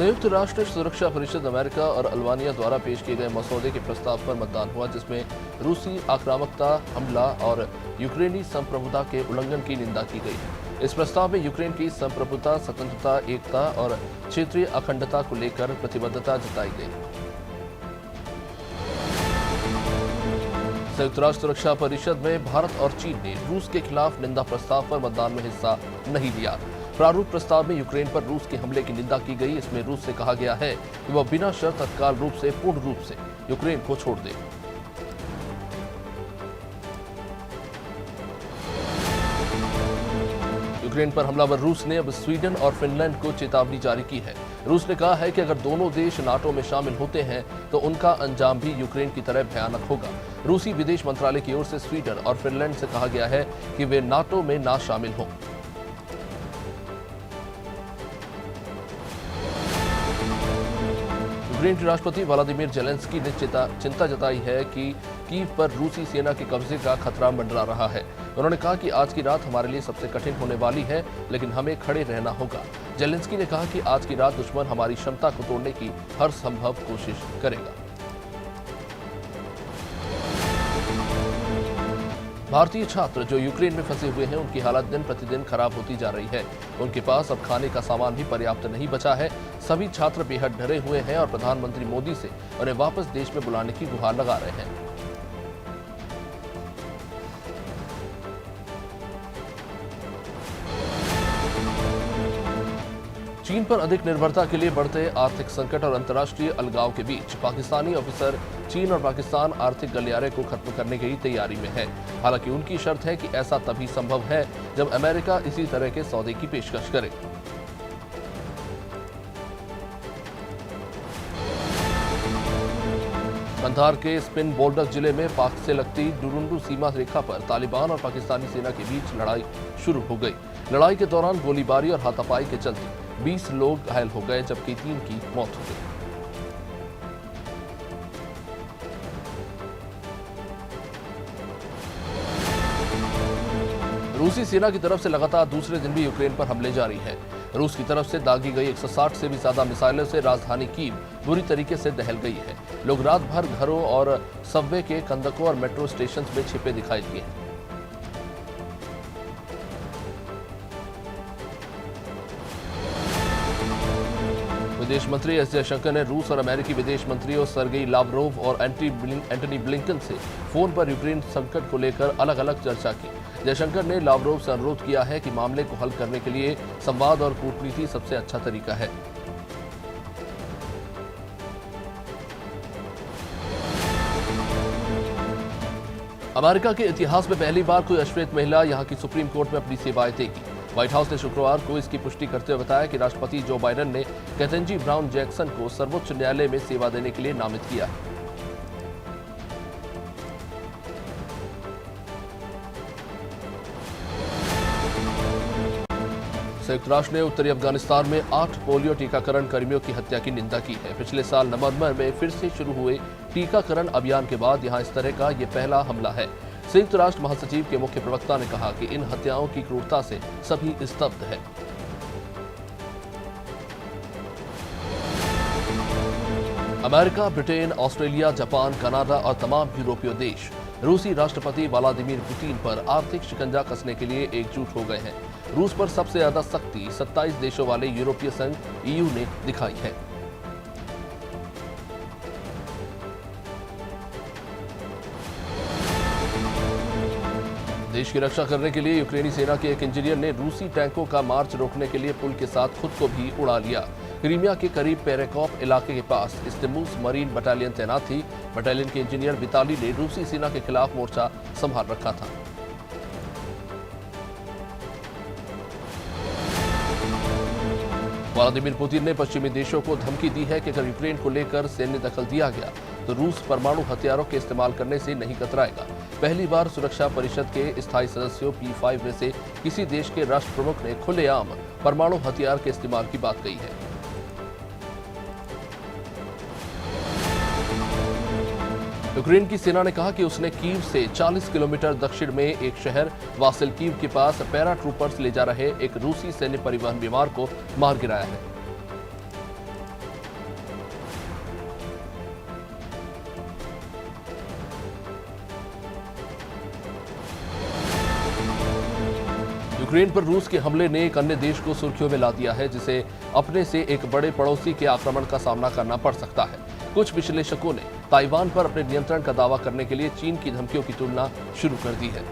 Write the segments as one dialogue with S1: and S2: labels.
S1: संयुक्त राष्ट्र सुरक्षा परिषद अमेरिका और अल्बानिया द्वारा पेश किए गए मसौदे के प्रस्ताव पर मतदान हुआ, जिसमें रूसी आक्रामकता, हमला और यूक्रेनी संप्रभुता के उल्लंघन की निंदा की गई। इस प्रस्ताव में यूक्रेन की संप्रभुता, स्वतंत्रता, एकता और क्षेत्रीय अखंडता को लेकर प्रतिबद्धता जताई गई। संयुक्त राष्ट्र सुरक्षा परिषद में भारत और चीन ने रूस के खिलाफ निंदा प्रस्ताव पर मतदान में हिस्सा नहीं लिया। प्रारूप प्रस्ताव में यूक्रेन पर रूस के हमले की निंदा की गई। इसमें रूस से कहा गया है कि वह बिना शर्त तत्काल रूप से पूर्ण रूप से यूक्रेन को छोड़ दे। यूक्रेन पर हमलावर रूस ने अब स्वीडन और फिनलैंड को चेतावनी जारी की है। रूस ने कहा है कि अगर दोनों देश नाटो में शामिल होते हैं तो उनका अंजाम भी यूक्रेन की तरह भयानक होगा। रूसी विदेश मंत्रालय की ओर से स्वीडन और फिनलैंड से कहा गया है कि वे नाटो में ना शामिल हों। यूक्रेन के राष्ट्रपति व्लादिमीर जेलेंस्की ने चिंता जताई है कि कीव पर रूसी सेना के कब्जे का खतरा मंडरा रहा है। उन्होंने कहा कि आज की रात हमारे लिए सबसे कठिन होने वाली है, लेकिन हमें खड़े रहना होगा। जेलेंस्की ने कहा कि आज की रात दुश्मन हमारी क्षमता को तोड़ने की हर संभव कोशिश करेगा। भारतीय छात्र जो यूक्रेन में फंसे हुए हैं, उनकी हालत दिन प्रतिदिन खराब होती जा रही है। उनके पास अब खाने का सामान भी पर्याप्त नहीं बचा है। सभी छात्र बेहद डरे हुए हैं और प्रधानमंत्री मोदी से उन्हें वापस देश में बुलाने की गुहार लगा रहे हैं। चीन पर अधिक निर्भरता के लिए बढ़ते आर्थिक संकट और अंतर्राष्ट्रीय अलगाव के बीच पाकिस्तानी ऑफिसर चीन और पाकिस्तान आर्थिक गलियारे को खत्म करने की तैयारी में है। हालांकि उनकी शर्त है कि ऐसा तभी संभव है जब अमेरिका इसी तरह के सौदे की पेशकश करे। कंधार के स्पिन बोल्डक जिले में पाक से लगती डुरुंडू सीमा रेखा पर तालिबान और पाकिस्तानी सेना के बीच लड़ाई शुरू हो गई। लड़ाई के दौरान गोलीबारी और हाथापाई के चलते 20 लोग घायल हो गए, जबकि 3 की मौत हो गई। रूसी सेना की तरफ से लगातार दूसरे दिन भी यूक्रेन पर हमले जारी हैं। रूस की तरफ से दागी गई 160 से भी ज्यादा मिसाइलों से राजधानी कीव बुरी तरीके से दहल गई है। लोग रात भर घरों और सबवे के कंदकों और मेट्रो स्टेशन में छिपे दिखाई दिए हैं। विदेश मंत्री एस जयशंकर ने रूस और अमेरिकी विदेश मंत्रियों सर्गेई लावरोव और एंटनी ब्लिंकन से फोन पर यूक्रेन संकट को लेकर अलग अलग चर्चा की। जयशंकर ने लावरोव से अनुरोध किया है कि मामले को हल करने के लिए संवाद और कूटनीति सबसे अच्छा तरीका है। अमेरिका के इतिहास में पहली बार कोई अश्वेत महिला यहां की सुप्रीम कोर्ट में अपनी सेवाएं देगी। व्हाइट हाउस ने शुक्रवार को इसकी पुष्टि करते हुए बताया कि राष्ट्रपति जो बाइडेन ने केतनजी ब्राउन जैक्सन को सर्वोच्च न्यायालय में सेवा देने के लिए नामित किया है। संयुक्त राष्ट्र ने उत्तरी अफगानिस्तान में 8 पोलियो टीकाकरण कर्मियों की हत्या की निंदा की है। पिछले साल नवंबर में फिर से शुरू हुए टीकाकरण अभियान के बाद यहां इस तरह का यह पहला हमला है। संयुक्त राष्ट्र महासचिव के मुख्य प्रवक्ता ने कहा कि इन हत्याओं की क्रूरता से सभी स्तब्ध है। America, Britain, Australia, Japan, Canada और तमाम यूरोपीय देश रूसी राष्ट्रपति व्लादिमीर पुतिन पर आर्थिक शिकंजा कसने के लिए एकजुट हो गए हैं। रूस पर सबसे ज्यादा सख्ती 27 देशों वाले यूरोपीय संघ EU ने दिखाई है। देश की रक्षा करने के लिए यूक्रेनी सेना के एक इंजीनियर ने रूसी टैंकों का मार्च रोकने के लिए पुल के साथ खुद को भी उड़ा लिया। क्रीमिया के करीब पेरेकॉप इलाके के पास इस्तेमूस मरीन बटालियन तैनात थी। बटालियन के इंजीनियर विताली ने रूसी सेना के खिलाफ मोर्चा संभाल रखा था। व्लादिमीर पुतिन ने पश्चिमी देशों को धमकी दी है कि अगर यूक्रेन को लेकर सैन्य दखल दिया गया तो रूस परमाणु हथियारों के इस्तेमाल करने से नहीं कतराएगा। पहली बार सुरक्षा परिषद के स्थायी सदस्यों P5 में से किसी देश के राष्ट्र प्रमुख ने खुलेआम परमाणु हथियार के इस्तेमाल की बात कही है। यूक्रेन की सेना ने कहा कि उसने कीव से 40 किलोमीटर दक्षिण में एक शहर वासिल्कीव के पास पैराट्रूपर्स ले जा रहे एक रूसी सैन्य परिवहन विमान को मार गिराया है। यूक्रेन पर रूस के हमले ने एक अन्य देश को सुर्खियों में ला दिया है, जिसे अपने से एक बड़े पड़ोसी के आक्रमण का सामना करना पड़ सकता है। कुछ विश्लेषकों ने ताइवान पर अपने नियंत्रण का दावा करने के लिए चीन की धमकियों की तुलना शुरू कर दी है।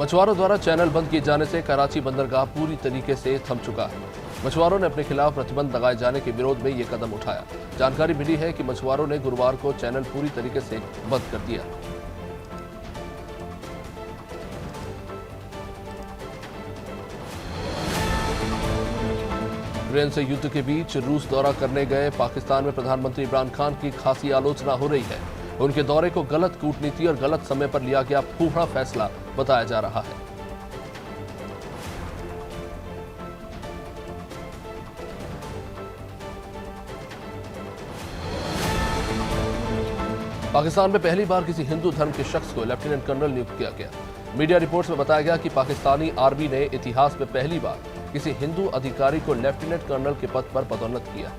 S1: मछुआरों द्वारा चैनल बंद किए जाने से कराची बंदरगाह पूरी तरीके से थम चुका है। मछुआरों ने अपने खिलाफ प्रतिबंध लगाए जाने के विरोध में ये कदम उठाया। जानकारी मिली है कि मछुआरों ने गुरुवार को चैनल पूरी तरीके से बंद कर दिया। यूक्रेन से युद्ध के बीच रूस दौरा करने गए पाकिस्तान में प्रधानमंत्री इमरान खान की खासी आलोचना हो रही है। उनके दौरे को गलत कूटनीति और गलत समय पर लिया गया फूहड़ फैसला बताया जा रहा है। पाकिस्तान में पहली बार किसी हिंदू धर्म के शख्स को लेफ्टिनेंट कर्नल नियुक्त किया गया। मीडिया रिपोर्ट्स में बताया गया कि पाकिस्तानी आर्मी ने इतिहास में पहली बार किसी हिंदू अधिकारी को लेफ्टिनेंट कर्नल के पद पर पदोन्नत किया।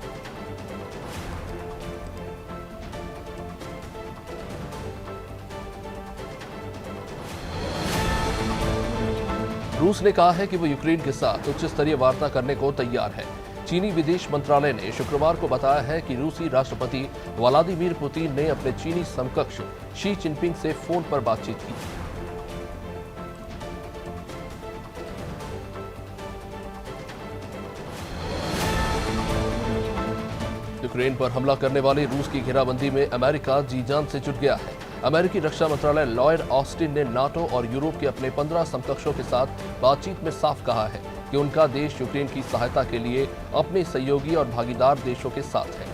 S1: रूस ने कहा है कि वो यूक्रेन के साथ उच्च स्तरीय वार्ता करने को तैयार है। चीनी विदेश मंत्रालय ने शुक्रवार को बताया है कि रूसी राष्ट्रपति व्लादिमीर पुतिन ने अपने चीनी समकक्ष शी जिनपिंग से फोन पर बातचीत की। यूक्रेन पर हमला करने वाली रूस की घेराबंदी में अमेरिका जी जान से जुट गया है। अमेरिकी रक्षा मंत्रालय लॉयड ऑस्टिन ने नाटो और यूरोप के अपने 15 समकक्षों के साथ बातचीत में साफ कहा है कि उनका देश यूक्रेन की सहायता के लिए अपने सहयोगी और भागीदार देशों के साथ है।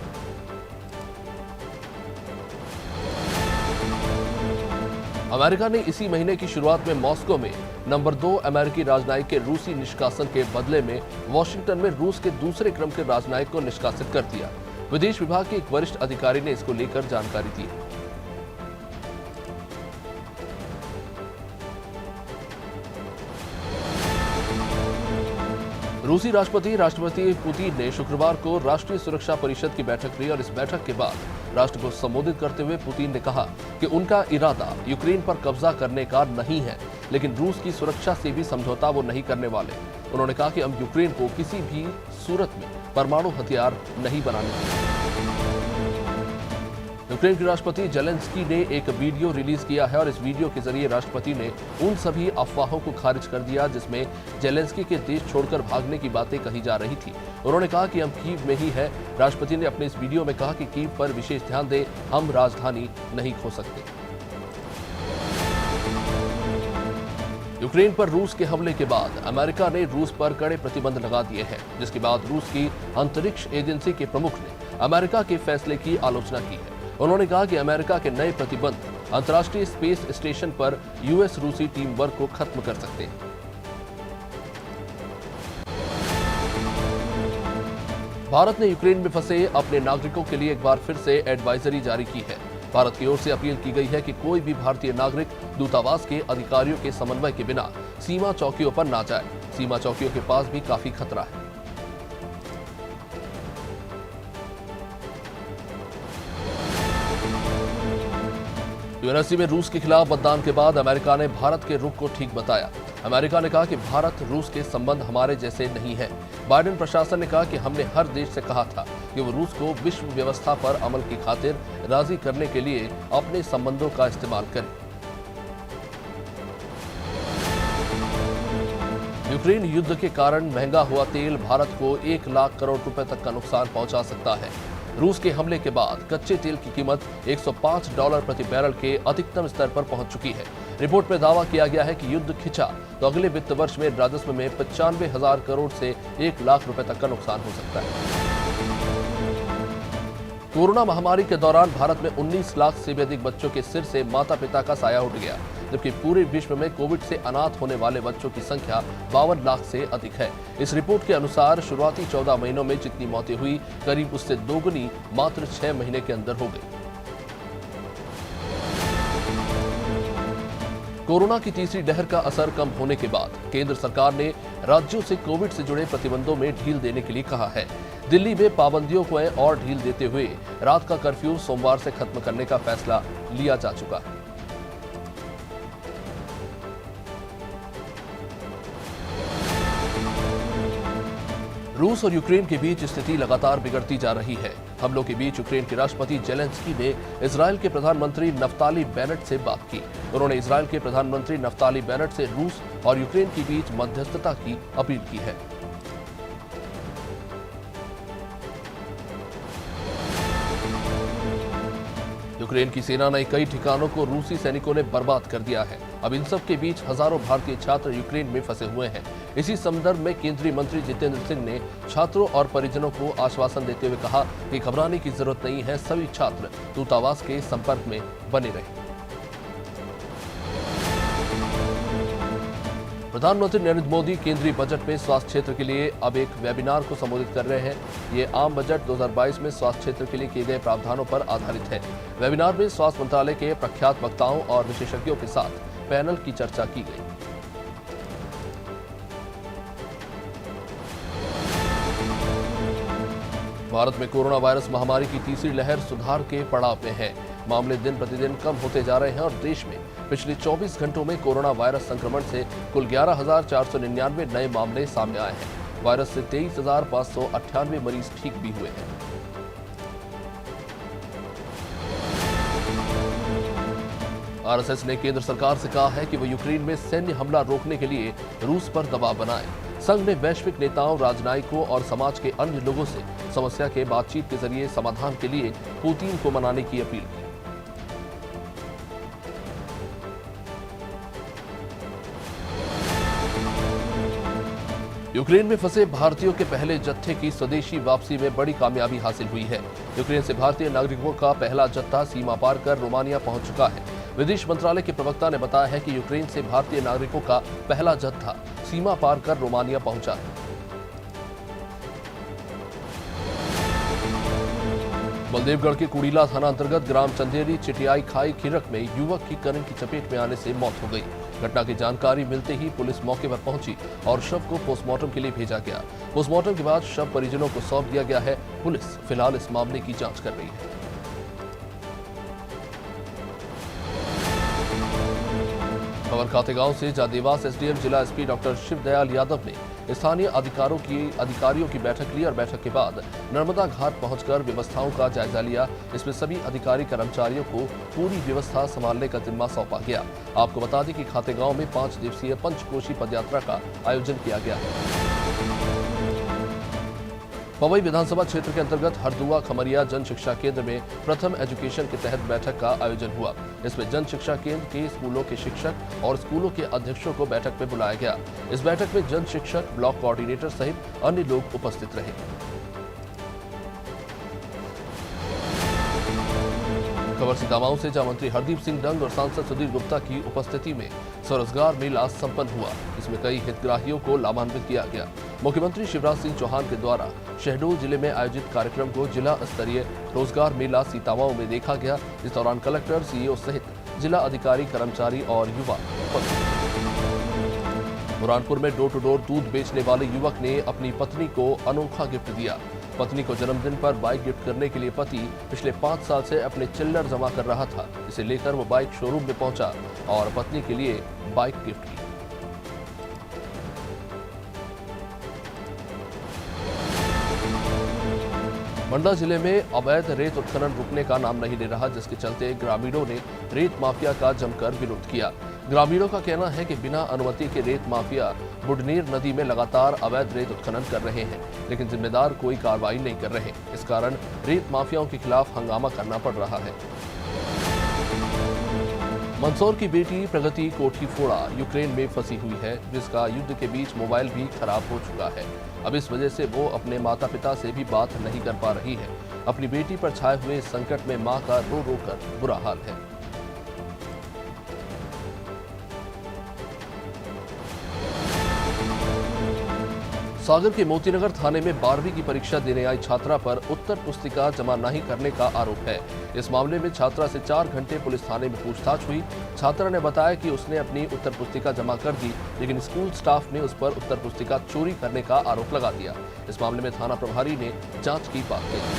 S1: अमेरिका ने इसी महीने की शुरुआत में मॉस्को में नंबर 2 अमेरिकी राजनयिक के रूसी निष्कासन के बदले में वॉशिंगटन में रूस के दूसरे क्रम के राजनयिक को निष्कासित कर दिया। विदेश विभाग के एक वरिष्ठ अधिकारी ने इसको लेकर जानकारी दी। रूसी राष्ट्रपति पुतिन ने शुक्रवार को राष्ट्रीय सुरक्षा परिषद की बैठक ली और इस बैठक के बाद राष्ट्र को संबोधित करते हुए पुतिन ने कहा कि उनका इरादा यूक्रेन पर कब्जा करने का नहीं है, लेकिन रूस की सुरक्षा से भी समझौता वो नहीं करने वाले। उन्होंने कहा कि हम यूक्रेन को किसी भी सूरत में परमाणु हथियार नहीं बनाने देंगे। यूक्रेन के राष्ट्रपति जेलेंस्की ने एक वीडियो रिलीज किया है और इस वीडियो के जरिए राष्ट्रपति ने उन सभी अफवाहों को खारिज कर दिया जिसमें जेलेंस्की के देश छोड़कर भागने की बातें कही जा रही थी। उन्होंने कहा कि हम कीव में ही है। राष्ट्रपति ने अपने इस वीडियो में कहा कि कीव पर विशेष ध्यान दें, हम राजधानी नहीं खो सकते। यूक्रेन पर रूस के हमले के बाद अमेरिका ने रूस पर कड़े प्रतिबंध लगा दिए हैं, जिसके बाद रूस की अंतरिक्ष एजेंसी के प्रमुख ने अमेरिका के फैसले की आलोचना की है। उन्होंने कहा कि अमेरिका के नए प्रतिबंध अंतर्राष्ट्रीय स्पेस स्टेशन पर यूएस रूसी टीम वर्क को खत्म कर सकते हैं। भारत ने यूक्रेन में फंसे अपने नागरिकों के लिए एक बार फिर से एडवाइजरी जारी की है। भारत की ओर से अपील की गई है कि कोई भी भारतीय नागरिक दूतावास के अधिकारियों के समन्वय के बिना सीमा चौकियों पर ना जाए। सीमा चौकियों के पास भी काफी खतरा है। यूएनएससी में रूस के खिलाफ मतदान के बाद अमेरिका ने भारत के रुख को ठीक बताया। अमेरिका ने कहा कि भारत रूस के संबंध हमारे जैसे नहीं है। बाइडेन प्रशासन ने कहा कि हमने हर देश से कहा था कि वो रूस को विश्व व्यवस्था पर अमल की खातिर राजी करने के लिए अपने संबंधों का इस्तेमाल करें। यूक्रेन युद्ध के कारण महंगा हुआ तेल भारत को 1 लाख करोड़ रुपए तक का नुकसान पहुंचा सकता है। रूस के हमले के बाद कच्चे तेल की कीमत $105 प्रति बैरल के अधिकतम स्तर पर पहुंच चुकी है। रिपोर्ट में दावा किया गया है कि युद्ध खिंचा तो अगले वित्त वर्ष में राजस्व में 95,000 करोड़ से 1 लाख रुपए तक का नुकसान हो सकता है। कोरोना महामारी के दौरान भारत में 19 लाख से भी अधिक बच्चों के सिर से माता पिता का साया उठ गया, जबकि पूरे विश्व में कोविड से अनाथ होने वाले बच्चों की संख्या 52 लाख से अधिक है। इस रिपोर्ट के अनुसार शुरुआती 14 महीनों में जितनी मौतें हुई, करीब उससे दोगुनी मात्र 6 महीने के अंदर हो गई। कोरोना की तीसरी लहर का असर कम होने के बाद केंद्र सरकार ने राज्यों से कोविड से जुड़े प्रतिबंधों में ढील देने के लिए कहा है। दिल्ली में पाबंदियों को और ढील देते हुए रात का कर्फ्यू सोमवार से खत्म करने का फैसला लिया जा चुका है। रूस और यूक्रेन के बीच स्थिति लगातार बिगड़ती जा रही है। हमलों के बीच यूक्रेन के राष्ट्रपति जेलेंस्की ने इजरायल के प्रधानमंत्री नफ्ताली बेनेट से बात की। उन्होंने इजरायल के प्रधानमंत्री नफ्ताली बेनेट से रूस और यूक्रेन के बीच मध्यस्थता की अपील की है। यूक्रेन की सेना ने कई ठिकानों को रूसी सैनिकों ने बर्बाद कर दिया है। अब इन सब के बीच हजारों भारतीय छात्र यूक्रेन में फंसे हुए हैं। इसी संदर्भ में केंद्रीय मंत्री जितेंद्र सिंह ने छात्रों और परिजनों को आश्वासन देते हुए कहा कि घबराने की जरूरत नहीं है, सभी छात्र दूतावास के संपर्क में बने रहे। प्रधानमंत्री नरेंद्र मोदी केंद्रीय बजट में स्वास्थ्य क्षेत्र के लिए अब एक वेबिनार को संबोधित कर रहे हैं। ये आम बजट 2022 में स्वास्थ्य क्षेत्र के लिए किए गए प्रावधानों पर आधारित है। वेबिनार में स्वास्थ्य मंत्रालय के प्रख्यात वक्ताओं और विशेषज्ञों के साथ पैनल की चर्चा की गई। भारत में कोरोना वायरस महामारी की तीसरी लहर सुधार के पड़ाव में है। मामले दिन प्रतिदिन कम होते जा रहे हैं और देश में पिछले 24 घंटों में कोरोना वायरस संक्रमण से कुल 11,499 नए मामले सामने आए हैं। वायरस से 23,598 मरीज ठीक भी हुए हैं। आरएसएस ने केंद्र सरकार से कहा है कि वो यूक्रेन में सैन्य हमला रोकने के लिए रूस पर दबाव बनाए। संघ ने वैश्विक नेताओं, राजनयिकों और समाज के अन्य लोगों से समस्या के बातचीत के जरिए समाधान के लिए पुतिन को मनाने की अपील की। यूक्रेन में फंसे भारतीयों के पहले जत्थे की स्वदेशी वापसी में बड़ी कामयाबी हासिल हुई है। यूक्रेन से भारतीय नागरिकों का पहला जत्था सीमा पार कर रोमानिया पहुंच चुका है। विदेश मंत्रालय के प्रवक्ता ने बताया है कि यूक्रेन से भारतीय नागरिकों का पहला जत्था सीमा पार कर रोमानिया पहुंचा है। बलदेवगढ़ के कुड़ीला थाना अंतर्गत ग्राम चंदेरी चिटियाई खाई खिरक में युवक की करंट की चपेट में आने से मौत हो गई। घटना की जानकारी मिलते ही पुलिस मौके पर पहुंची और शव को पोस्टमार्टम के लिए भेजा गया। पोस्टमार्टम के बाद शव परिजनों को सौंप दिया गया है। पुलिस फिलहाल इस मामले की जांच कर रही है। खबर खातेगांव से जहां देवास एसडीएम जिला एसपी डॉक्टर शिवदयाल यादव ने स्थानीय अधिकारियों की बैठक ली और बैठक के बाद नर्मदा घाट पहुंचकर व्यवस्थाओं का जायजा लिया। इसमें सभी अधिकारी कर्मचारियों को पूरी व्यवस्था संभालने का जिम्मा सौंपा गया। आपको बता दें कि खातेगांव में 5 दिवसीय पंचकोशी पदयात्रा का आयोजन किया गया है। पवई विधानसभा क्षेत्र के अंतर्गत हरदुआ खमरिया जन शिक्षा केंद्र में प्रथम एजुकेशन के तहत बैठक का आयोजन हुआ। इसमें जन शिक्षा केंद्र के स्कूलों के शिक्षक और स्कूलों के अध्यक्षों को बैठक में बुलाया गया। इस बैठक में जन शिक्षक, ब्लॉक कोऑर्डिनेटर सहित अन्य लोग उपस्थित रहे। खबर सीतामाऊ से जहां मंत्री हरदीप सिंह डंग और सांसद सुधीर गुप्ता की उपस्थिति में स्वरोजगार मेला संपन्न हुआ। इसमें कई हितग्राहियों को लाभान्वित किया गया। मुख्यमंत्री शिवराज सिंह चौहान के द्वारा शहडोल जिले में आयोजित कार्यक्रम को जिला स्तरीय रोजगार मेला सीतामाऊ में देखा गया। इस दौरान कलेक्टर, सीईओ सहित जिला अधिकारी, कर्मचारी और युवा उपस्थित। बुरहानपुर में डोर टू डोर दूध बेचने वाले युवक ने अपनी पत्नी को अनोखा गिफ्ट दिया। पत्नी को जन्मदिन पर बाइक गिफ्ट करने के लिए पति पिछले 5 साल से अपने चिल्लर जमा कर रहा था। इसे लेकर वो बाइक शोरूम में पहुंचा और पत्नी के लिए बाइक गिफ्ट की। मंडला जिले में अवैध रेत उत्खनन रुकने का नाम नहीं ले रहा, जिसके चलते ग्रामीणों ने रेत माफिया का जमकर विरोध किया। ग्रामीणों का कहना है कि बिना अनुमति के रेत माफिया बुडनेर नदी में लगातार अवैध रेत उत्खनन कर रहे हैं, लेकिन जिम्मेदार कोई कार्रवाई नहीं कर रहे। इस कारण रेत माफियाओं के खिलाफ हंगामा करना पड़ रहा है। मंदसौर की बेटी प्रगति कोठीफोड़ा यूक्रेन में फंसी हुई है, जिसका युद्ध के बीच मोबाइल भी खराब हो चुका है। अब इस वजह से वो अपने माता पिता से भी बात नहीं कर पा रही है। अपनी बेटी पर छाए हुए संकट में मां का रो रो कर बुरा हाल है। सागर के मोतीनगर थाने में 12वीं की परीक्षा देने आई छात्रा पर उत्तर पुस्तिका जमा नहीं करने का आरोप है। इस मामले में छात्रा से 4 घंटे पुलिस थाने में पूछताछ हुई। छात्रा ने बताया कि उसने अपनी उत्तर पुस्तिका जमा कर दी, लेकिन स्कूल स्टाफ ने उस पर उत्तर पुस्तिका चोरी करने का आरोप लगा दिया। इस मामले में थाना प्रभारी ने जांच की बात कही।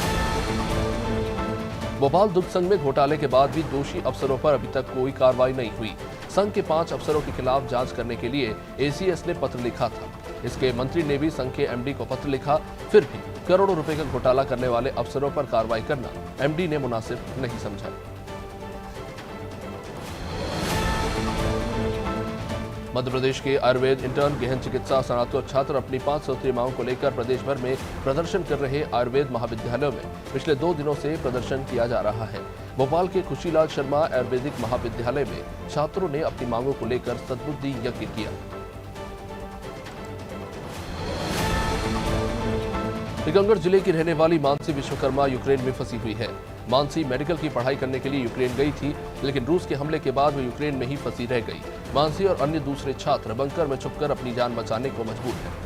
S1: भोपाल दुग्ध संघ में घोटाले के बाद भी दोषी अफसरों पर अभी तक कोई कार्रवाई नहीं हुई। संघ के 5 अफसरों के खिलाफ जांच करने के लिए एसीएस ने पत्र लिखा था। इसके मंत्री ने भी संघ के एमडी को पत्र लिखा, फिर भी करोड़ों रुपए का घोटाला करने वाले अफसरों पर कार्रवाई करना एमडी ने मुनासिब नहीं समझा। मध्य प्रदेश के आयुर्वेद इंटर्न गहन चिकित्सा स्नातक छात्र अपनी 5 सूत्रीय मांगों को लेकर प्रदेश भर में प्रदर्शन कर रहे आयुर्वेद महाविद्यालयों में पिछले 2 दिनों से प्रदर्शन किया जा रहा है। भोपाल के खुशीलाल शर्मा आयुर्वेदिक महाविद्यालय में छात्रों ने अपनी मांगों को लेकर सद्बुद्धि यज्ञ किया। टीकमगढ़ जिले की रहने वाली मानसी विश्वकर्मा यूक्रेन में फंसी हुई है। मानसी मेडिकल की पढ़ाई करने के लिए यूक्रेन गई थी, लेकिन रूस के हमले के बाद वो यूक्रेन में ही फंसी रह गई। मानसी और अन्य दूसरे छात्र बंकर में छुपकर अपनी जान बचाने को मजबूर हैं।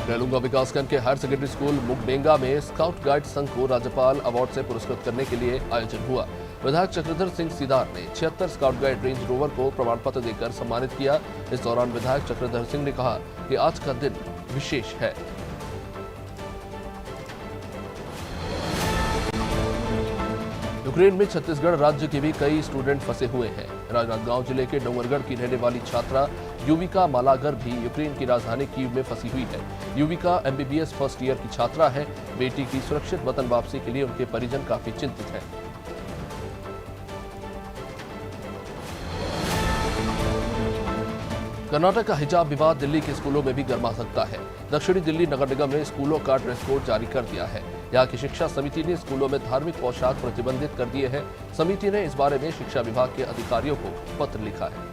S1: रेलुंगा विकासखंड के हायर सेकेंडरी स्कूल मुगबेंगा में स्काउट गाइड संघ को राज्यपाल अवार्ड से पुरस्कृत करने के लिए आयोजन हुआ। विधायक चक्रधर सिंह सीदार ने 76 स्काउट गाइड रेंज रोवर को प्रमाण पत्र देकर सम्मानित किया। इस दौरान विधायक चक्रधर सिंह ने कहा कि आज का दिन विशेष है। यूक्रेन में छत्तीसगढ़ राज्य के भी कई स्टूडेंट फंसे हुए हैं। राजनांदगांव जिले के डोंगरगढ़ की रहने वाली छात्रा युविका मालागर भी यूक्रेन की राजधानी कीव में फंसी हुई है। युविका एमबीबीएस फर्स्ट ईयर की छात्रा है। बेटी की सुरक्षित वतन वापसी के लिए उनके परिजन काफी चिंतित हैं। कर्नाटक का हिजाब विवाद दिल्ली के स्कूलों में भी गर्मा सकता है। दक्षिणी दिल्ली नगर निगम ने स्कूलों का ड्रेस कोड जारी कर दिया है। यहाँ की शिक्षा समिति ने स्कूलों में धार्मिक पोशाक प्रतिबंधित कर दिए हैं। समिति ने इस बारे में शिक्षा विभाग के अधिकारियों को पत्र लिखा है।